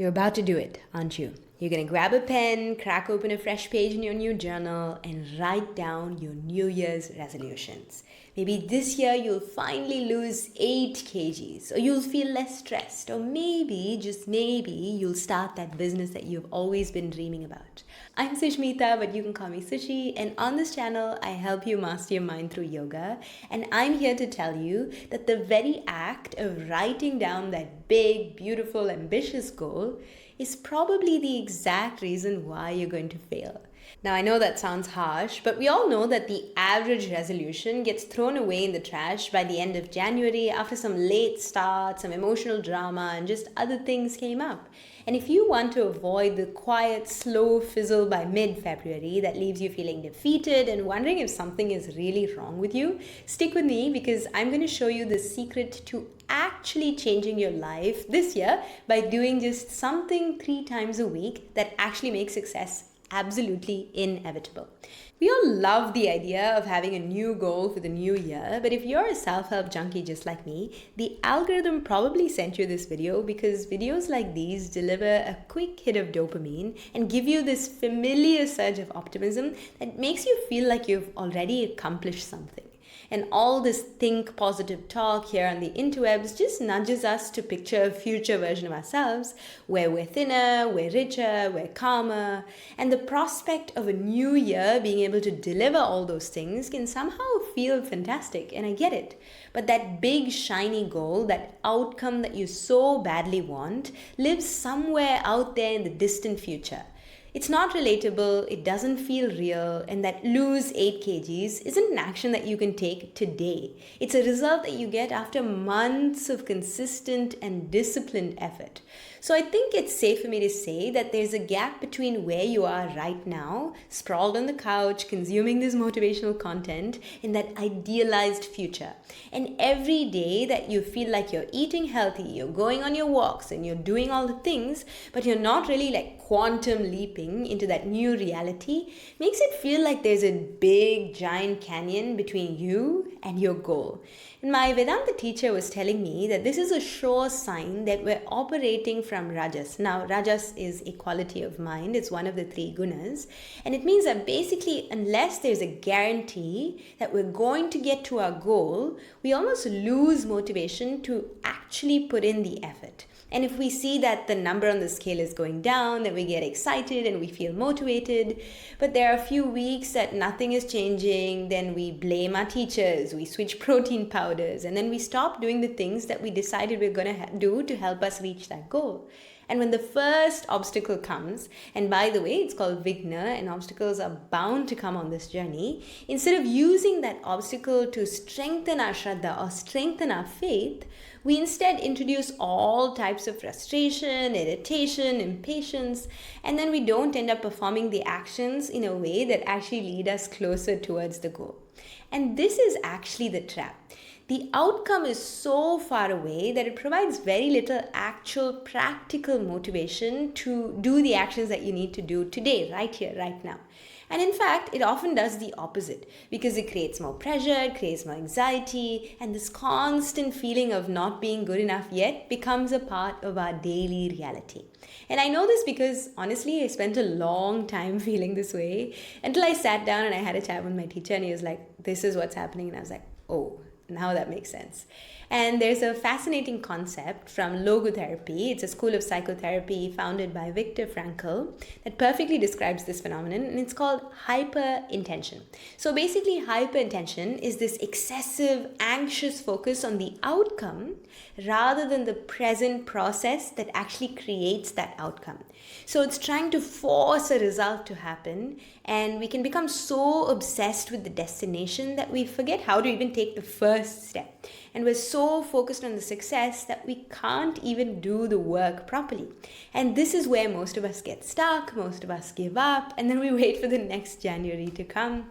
You're about to do it, aren't you? You're going to grab a pen, crack open a fresh page in your new journal, and write down your New Year's resolutions. Maybe this year you'll finally lose 8 kgs, or you'll feel less stressed, or maybe, just maybe, you'll start that business that you've always been dreaming about. I'm Sushmita, but you can call me Sushi, and on this channel, I help you master your mind through yoga, and I'm here to tell you that the very act of writing down that big, beautiful, ambitious goal is probably the exact reason why you're going to fail. Now, I know that sounds harsh, but we all know that the average resolution gets thrown away in the trash by the end of January after some late start, some emotional drama, and just other things came up. And if you want to avoid the quiet, slow fizzle by mid-February that leaves you feeling defeated and wondering if something is really wrong with you, stick with me because I'm going to show you the secret to actually changing your life this year by doing just something 3 times a week that actually makes success absolutely inevitable. We all love the idea of having a new goal for the new year, but if you're a self-help junkie just like me, the algorithm probably sent you this video because videos like these deliver a quick hit of dopamine and give you this familiar surge of optimism that makes you feel like you've already accomplished something. And all this think positive talk here on the interwebs just nudges us to picture a future version of ourselves where we're thinner, we're richer, we're calmer. And the prospect of a new year being able to deliver all those things can somehow feel fantastic, and I get it. But that big shiny goal, that outcome that you so badly want, lives somewhere out there in the distant future. It's not relatable, it doesn't feel real, and that lose 8 kgs isn't an action that you can take today. It's a result that you get after months of consistent and disciplined effort. So I think it's safe for me to say that there's a gap between where you are right now, sprawled on the couch, consuming this motivational content, and that idealized future. And every day that you feel like you're eating healthy, you're going on your walks, and you're doing all the things, but you're not really like quantum leaping into that new reality, makes it feel like there's a big giant canyon between you and your goal. And my Vedanta teacher was telling me that this is a sure sign that we're operating from Rajas. Now, Rajas is a quality of mind. It's one of the 3 gunas. And it means that basically, unless there's a guarantee that we're going to get to our goal, we almost lose motivation to actually put in the effort. And if we see that the number on the scale is going down, then we get excited and we feel motivated. But there are a few weeks that nothing is changing, then we blame our teachers, we switch protein powders, and then we stop doing the things that we decided we're going to do to help us reach that goal. And when the first obstacle comes, and by the way, it's called vighna, and obstacles are bound to come on this journey, instead of using that obstacle to strengthen our shraddha or strengthen our faith, we instead introduce all types of frustration, irritation, impatience, and then we don't end up performing the actions in a way that actually lead us closer towards the goal. And this is actually the trap. The outcome is so far away that it provides very little actual practical motivation to do the actions that you need to do today, right here, right now. And in fact, it often does the opposite because it creates more pressure, it creates more anxiety, and this constant feeling of not being good enough yet becomes a part of our daily reality. And I know this because, honestly, I spent a long time feeling this way until I sat down and I had a chat with my teacher and he was like, this is what's happening. And I was like, oh, now that makes sense. And there's a fascinating concept from Logotherapy. It's a school of psychotherapy founded by Viktor Frankl that perfectly describes this phenomenon, and it's called hyperintention. So basically, hyperintention is this excessive, anxious focus on the outcome rather than the present process that actually creates that outcome. So it's trying to force a result to happen, and we can become so obsessed with the destination that we forget how to even take the first step. And we're so focused on the success that we can't even do the work properly. And this is where most of us get stuck, most of us give up, and then we wait for the next January to come.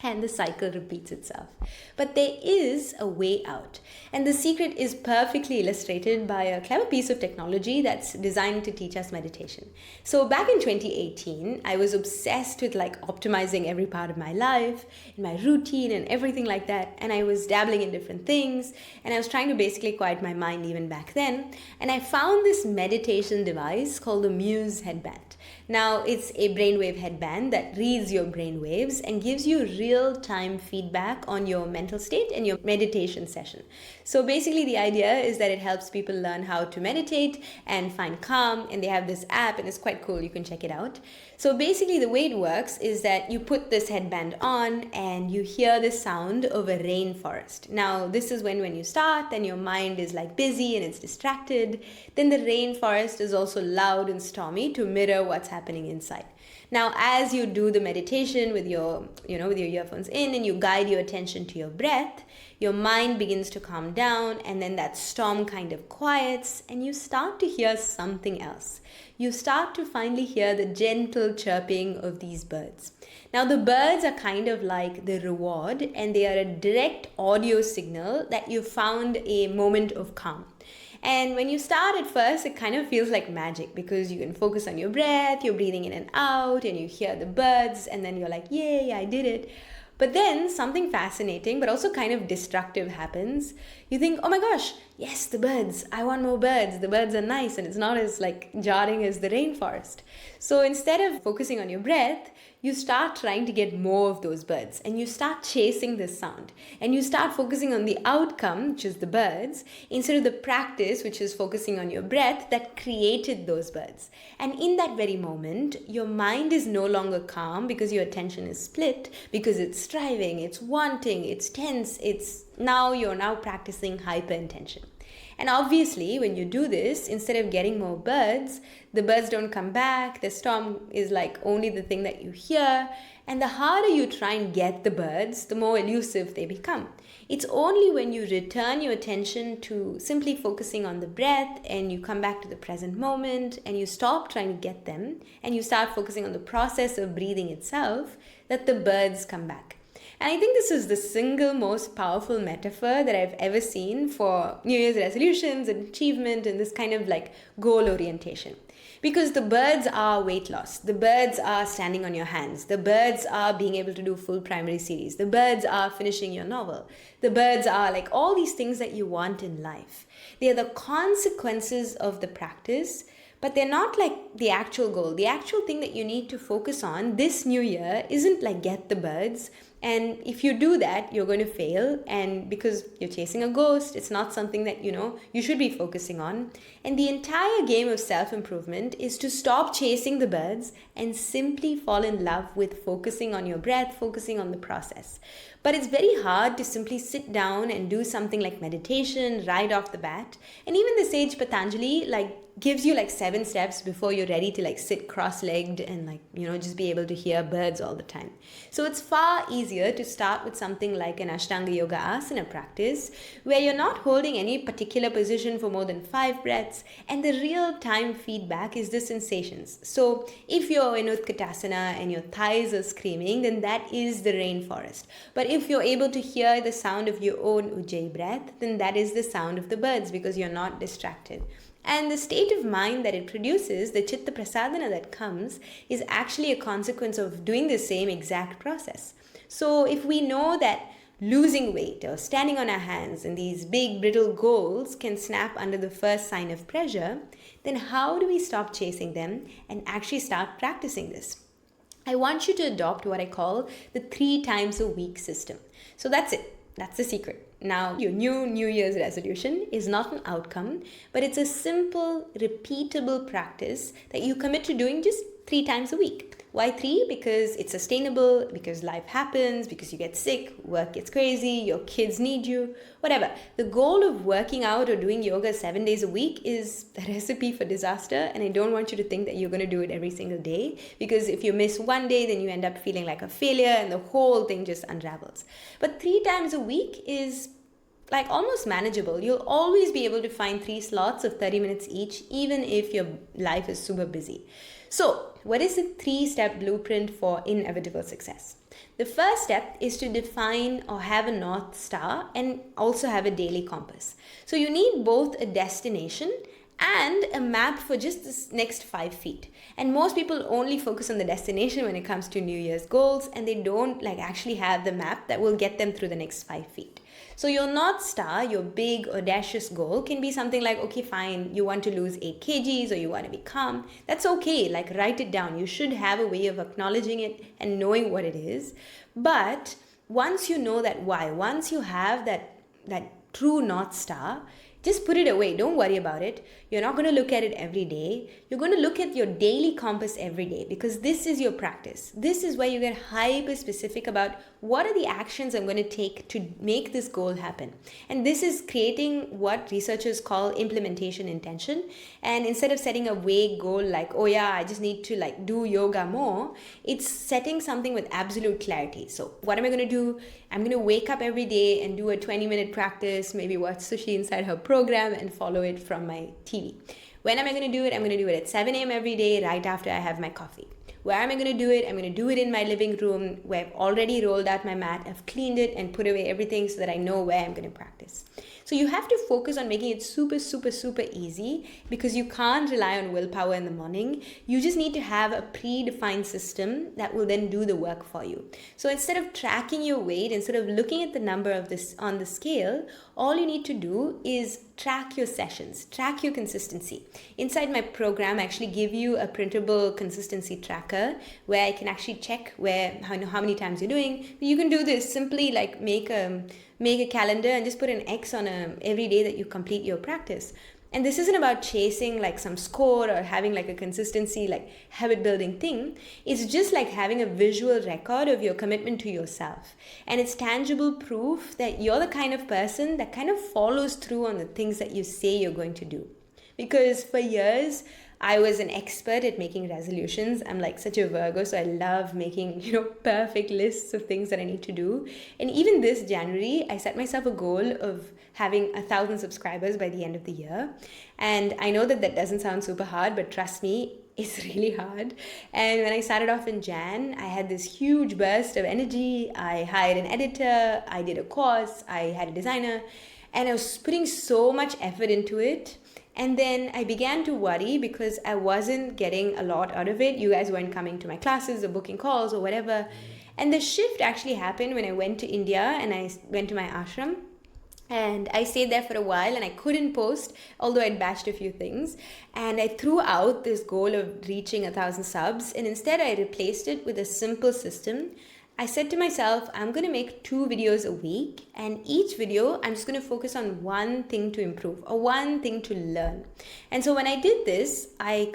and the cycle repeats itself. But there is a way out. And the secret is perfectly illustrated by a clever piece of technology that's designed to teach us meditation. So back in 2018, I was obsessed with optimizing every part of my life, in my routine and everything like that. And I was dabbling in different things. And I was trying to basically quiet my mind even back then. And I found this meditation device called the 𝐸𝐸 headband. Now, it's a brainwave headband that reads your brainwaves and gives you real-time feedback on your mental state and your meditation session. So basically, the idea is that it helps people learn how to meditate and find calm, and they have this app, and it's quite cool. You can check it out. So basically, the way it works is that you put this headband on and you hear the sound of a rainforest. Now, this is when you start and your mind is busy and it's distracted. Then the rainforest is also loud and stormy to mirror what's happening inside. Now, as you do the meditation with your earphones in and you guide your attention to your breath, your mind begins to calm down, and then that storm kind of quiets and you start to hear something else. You start to finally hear the gentle chirping of these birds. Now, the birds are kind of like the reward, and they are a direct audio signal that you found a moment of calm. And when you start at first, it kind of feels like magic because you can focus on your breath, you're breathing in and out, and you hear the birds, and then you're like, yay, I did it. But then something fascinating, but also kind of destructive happens. You think, oh my gosh, yes, the birds. I want more birds. The birds are nice, and it's not as jarring as the rainforest. So instead of focusing on your breath, you start trying to get more of those birds, and you start chasing this sound, and you start focusing on the outcome, which is the birds, instead of the practice, which is focusing on your breath that created those birds. And in that very moment, your mind is no longer calm because your attention is split, because it's striving, it's wanting, it's tense, you're now practicing hyper intention. And obviously, when you do this, instead of getting more birds, the birds don't come back. The storm is only the thing that you hear. And the harder you try and get the birds, the more elusive they become. It's only when you return your attention to simply focusing on the breath and you come back to the present moment and you stop trying to get them and you start focusing on the process of breathing itself that the birds come back. And I think this is the single most powerful metaphor that I've ever seen for New Year's resolutions and achievement and this kind of goal orientation. Because the birds are weight loss. The birds are standing on your hands. The birds are being able to do full primary series. The birds are finishing your novel. The birds are all these things that you want in life. They are the consequences of the practice, but they're not the actual goal. The actual thing that you need to focus on this new year isn't get the birds. And if you do that, you're going to fail. And because you're chasing a ghost, it's not something that, you should be focusing on. And the entire game of self-improvement is to stop chasing the birds and simply fall in love with focusing on your breath, focusing on the process. But it's very hard to simply sit down and do something like meditation right off the bat. And even the sage Patanjali gives you 7 steps before you're ready to sit cross-legged and just be able to hear birds all the time. So it's far easier to start with something like an Ashtanga Yoga Asana practice where you're not holding any particular position for more than 5 breaths, and the real-time feedback is the sensations. So if you're in Utkatasana and your thighs are screaming, then that is the rainforest. But if you're able to hear the sound of your own ujjayi breath, then that is the sound of the birds because you're not distracted. And the state of mind that it produces, the chitta prasadana that comes, is actually a consequence of doing the same exact process. So if we know that losing weight or standing on our hands and these big brittle goals can snap under the first sign of pressure, then how do we stop chasing them and actually start practicing this? I want you to adopt what I call the 3 times a week system. So that's it. That's the secret. Now, your New Year's resolution is not an outcome, but it's a simple, repeatable practice that you commit to doing just 3 times a week. Why 3? Because it's sustainable, because life happens, because you get sick, work gets crazy, your kids need you, whatever. The goal of working out or doing yoga 7 days a week is a recipe for disaster, and I don't want you to think that you're going to do it every single day, because if you miss one day, then you end up feeling like a failure and the whole thing just unravels. But 3 times a week is like almost manageable. You'll always be able to find 3 slots of 30 minutes each, even if your life is super busy. So, what is the 3-step blueprint for inevitable success? The first step is to define or have a North Star and also have a daily compass. So you need both a destination and a map for just this next 5 feet. And most people only focus on the destination when it comes to New Year's goals, and they don't actually have the map that will get them through the next 5 feet. So your North Star, your big audacious goal, can be something like, okay, fine, you want to lose 8 kgs or you want to be calm. That's okay, write it down. You should have a way of acknowledging it and knowing what it is. But once you know that why, once you have that true North Star, just put it away. Don't worry about it. You're not going to look at it every day. You're going to look at your daily compass every day, because this is your practice. This is where you get hyper specific about what are the actions I'm going to take to make this goal happen. And this is creating what researchers call implementation intention. And instead of setting a vague goal like, oh yeah, I just need to do yoga more, it's setting something with absolute clarity. So what am I going to do? I'm going to wake up every day and do a 20-minute practice, maybe watch Sushi inside her program and follow it from my TV. When am I going to do it? I'm going to do it at 7 a.m. every day, right after I have my coffee. Where am I going to do it? I'm going to do it in my living room, where I've already rolled out my mat, I've cleaned it and put away everything so that I know where I'm going to practice. So you have to focus on making it super, super, super easy, because you can't rely on willpower in the morning. You just need to have a predefined system that will then do the work for you. So instead of tracking your weight, instead of looking at the number of this on the scale, all you need to do is track your sessions, track your consistency. Inside my program, I actually give you a printable consistency tracker where I can actually check how many times you're doing. You can do this simply, make a calendar and just put an X on every day that you complete your practice. And this isn't about chasing some score or having a consistency habit building thing. It's just having a visual record of your commitment to yourself. And it's tangible proof that you're the kind of person that kind of follows through on the things that you say you're going to do. Because for years, I was an expert at making resolutions. I'm such a Virgo, so I love making, perfect lists of things that I need to do. And even this January, I set myself a goal of having 1,000 subscribers by the end of the year. And I know that doesn't sound super hard, but trust me, it's really hard. And when I started off in Jan, I had this huge burst of energy. I hired an editor, I did a course, I had a designer, and I was putting so much effort into it. And then I began to worry because I wasn't getting a lot out of it. You guys weren't coming to my classes or booking calls or whatever. And the shift actually happened when I went to India and I went to my ashram. And I stayed there for a while and I couldn't post, although I'd batched a few things. And I threw out this goal of reaching 1,000 subs. And instead I replaced it with a simple system. I said to myself, I'm going to make 2 videos a week, and each video I'm just going to focus on one thing to improve or one thing to learn. And so when I did this, I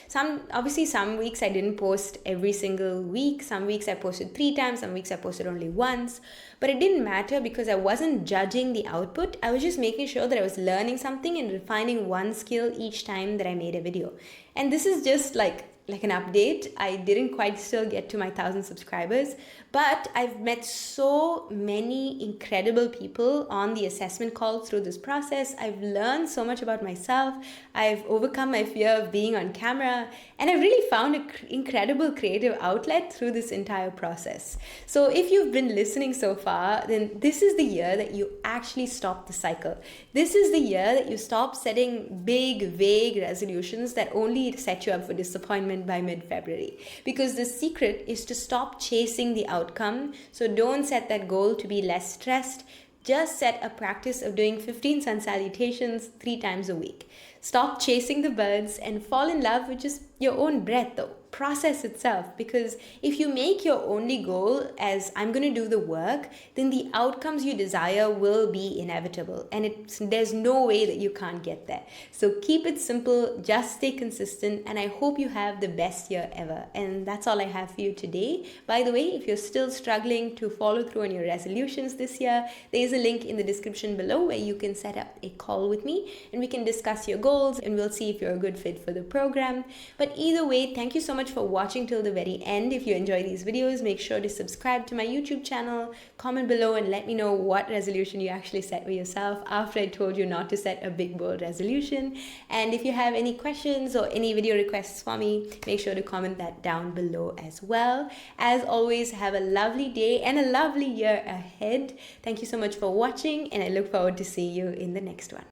some weeks I didn't post every single week. Some weeks I posted 3 times, some weeks I posted only once. But it didn't matter because I wasn't judging the output. I was just making sure that I was learning something and refining one skill each time that I made a video. And this is just like an update. I didn't quite still get to my 1,000 subscribers, but I've met so many incredible people on the assessment call through this process. I've learned so much about myself. I've overcome my fear of being on camera, and I've really found an incredible creative outlet through this entire process. So if you've been listening so far, then this is the year that you actually stop the cycle. This is the year that you stop setting big, vague resolutions that only set you up for disappointment by mid-February, because the secret is to stop chasing the outcome. So don't set that goal to be less stressed. Just set a practice of doing 15 sun salutations 3 times a week. Stop chasing the birds and fall in love with just your own breath, the process itself. Because if you make your only goal as I'm going to do the work, then the outcomes you desire will be inevitable. And there's no way that you can't get there. So keep it simple, just stay consistent, and I hope you have the best year ever. And that's all I have for you today. By the way, if you're still struggling to follow through on your resolutions this year, there is a link in the description below where you can set up a call with me and we can discuss your goals goals, and we'll see if you're a good fit for the program. But either way, thank you so much for watching till the very end. If you enjoy these videos, make sure to subscribe to my YouTube channel, comment below and let me know what resolution you actually set for yourself after I told you not to set a big bold resolution. And if you have any questions or any video requests for me, make sure to comment that down below as well. As always, have a lovely day and a lovely year ahead. Thank you so much for watching, and I look forward to seeing you in the next one.